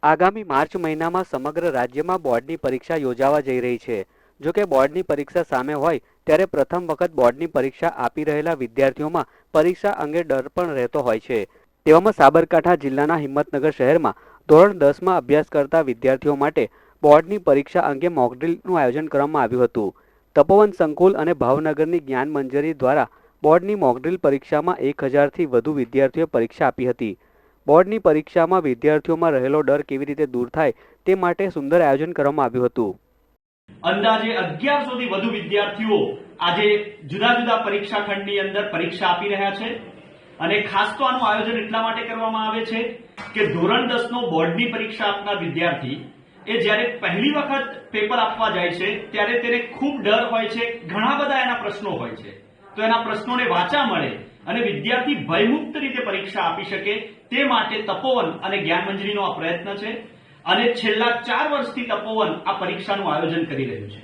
આગામી માર્ચ મહિનામાં સમગ્ર રાજ્યમાં બોર્ડની પરીક્ષા યોજાવા જઈ રહી છે। જો કે બોર્ડની પરીક્ષા સામે હોય ત્યારે પ્રથમ વખત બોર્ડની પરીક્ષા આપી રહેલા વિદ્યાર્થીઓમાં પરીક્ષા અંગે ડર પણ રહેતો હોય છે। તેવામાં સાબરકાંઠા જિલ્લાના હિંમતનગર શહેરમાં ધોરણ 10માં અભ્યાસ કરતા વિદ્યાર્થીઓ માટે બોર્ડની પરીક્ષા અંગે મોકડ્રીલનું આયોજન કરવામાં આવ્યું હતું। તપોવન સંકુલ અને ભાવનગરની જ્ઞાન મંજરી દ્વારા બોર્ડની મોકડ્રીલ પરીક્ષામાં 1000થી વધુ વિદ્યાર્થીઓએ પરીક્ષા આપી હતી। બોર્ડની પરીક્ષામાં વિદ્યાર્થીઓમાં રહેલો ડર કેવી રીતે દૂર થાય તે માટે સુંદર આયોજન કરવામાં આવ્યું હતું। અંદાજે 1100થી વધુ વિદ્યાર્થીઓ આજે જુદા જુદા પરીક્ષા ખંડની અંદર પરીક્ષા આપી રહ્યા છે અને ખાસ તો આનું આયોજન એટલા માટે કરવામાં આવે છે કે ધોરણ 10 નો બોર્ડની પરીક્ષા આપનાર વિદ્યાર્થી એ જ્યારે પહેલી વખત પેપર આપવા જાય છે ત્યારે તેને ખૂબ ડર હોય છે, ઘણા બધા એના પ્રશ્નો હોય છે, તો એના પ્રશ્નોને વાચા મળે અને વિદ્યાર્થી ભયમુક્ત રીતે પરીક્ષા આપી શકે તે માટે તપોવન અને જ્ઞાન મંજરીનો આ પ્રયત્ન છે અને છેલ્લા 4 વર્ષથી તપોવન આ પરીક્ષાનું આયોજન કરી રહ્યું છે।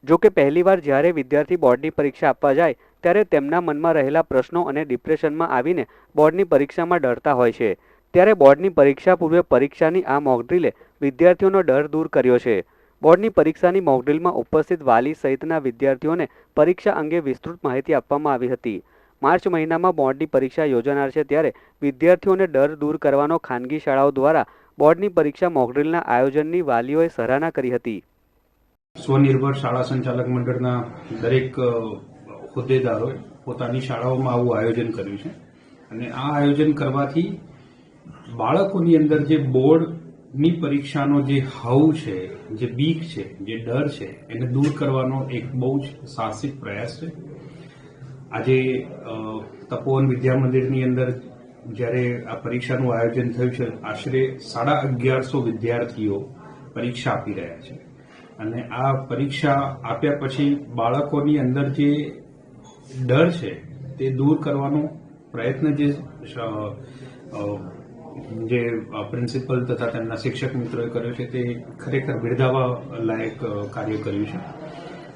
જો કે પહેલીવાર જ્યારે વિદ્યાર્થી બોર્ડની પરીક્ષા આપવા જાય ત્યારે તેમના મનમાં રહેલા પ્રશ્નો અને ડિપ્રેશનમાં આવીને બોર્ડની પરીક્ષામાં ડરતા હોય છે। ત્યારે બોર્ડની પરીક્ષા પૂર્વે પરીક્ષાની આ મોકડ્રીલે વિદ્યાર્થીઓનો ડર દૂર કર્યો છે। બોર્ડની પરીક્ષાની મોકડ્રીલમાં ઉપસ્થિત વાલી સહિતના વિદ્યાર્થીઓને પરીક્ષા અંગે વિસ્તૃત માહિતી આપવામાં આવી હતી। માર્ચ મહિનામાં બોર્ડની પરીક્ષા યોજાનાર છે ત્યારે વિદ્યાર્થીઓને ડર દૂર કરવાનો ખાનગી શાળાઓ દ્વારા બોર્ડની પરીક્ષા મોકડ્રીલના આયોજનની વાલીઓએ સરાહના કરી હતી। સ્વનિર્ભર શાળા સંચાલક મંડળના દરેક હોદ્દેદારોએ પોતાની શાળાઓમાં આવું આયોજન કર્યું છે અને આ આયોજન કરવાથી બાળકોની અંદર જે બોર્ડની પરીક્ષાનો જે હાવ છે, જે બીક છે, જે ડર છે એને દૂર કરવાનો એક બહુ જ સાહસિક પ્રયાસ છે। આજે તપોવન વિદ્યા મંદિરની અંદર જ્યારે આ પરીક્ષાનું આયોજન થયું છે આશરે 1150 વિદ્યાર્થીઓ પરીક્ષા આપી રહ્યા છે અને આ પરીક્ષા આપ્યા પછી બાળકોની અંદર જે ડર છે તે દૂર કરવાનો પ્રયત્ન જે પ્રિન્સિપલ તથા તેમના શિક્ષક મિત્રોએ કર્યો છે તે ખરેખર બિરદાવવા લાયક કાર્ય કર્યું છે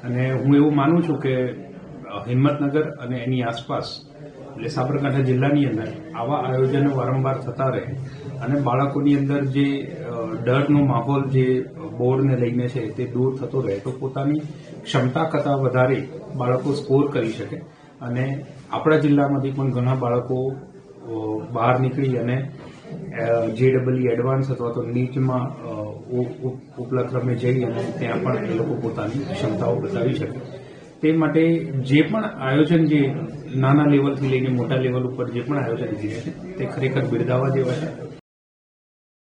અને હું એવું માનું છું કે હિંમતનગર અને એની આસપાસ એટલે સાબરકાંઠા જિલ્લાની અંદર આવા આયોજનો વારંવાર થતા રહે અને બાળકોની અંદર જે ડરનો માહોલ જે બોર્ડને લઈને છે તે દૂર થતો રહે તો પોતાની ક્ષમતા કરતાં વધારે બાળકો સ્કોર કરી શકે અને આપણા જિલ્લામાંથી પણ ઘણા બાળકો બહાર નીકળી અને JEE એડવાન્સ અથવા તો નીટમાં ઉપલા ક્રમે જઈ અને ત્યાં પણ એ લોકો પોતાની ક્ષમતાઓ બતાવી શકે। તે માટે જે પણ આયોજન જે નાના લેવલથી લઈને મોટા લેવલ ઉપર જે પણ આયોજન થયા છે તે ખરેખર બિરદાવવા જેવા છે।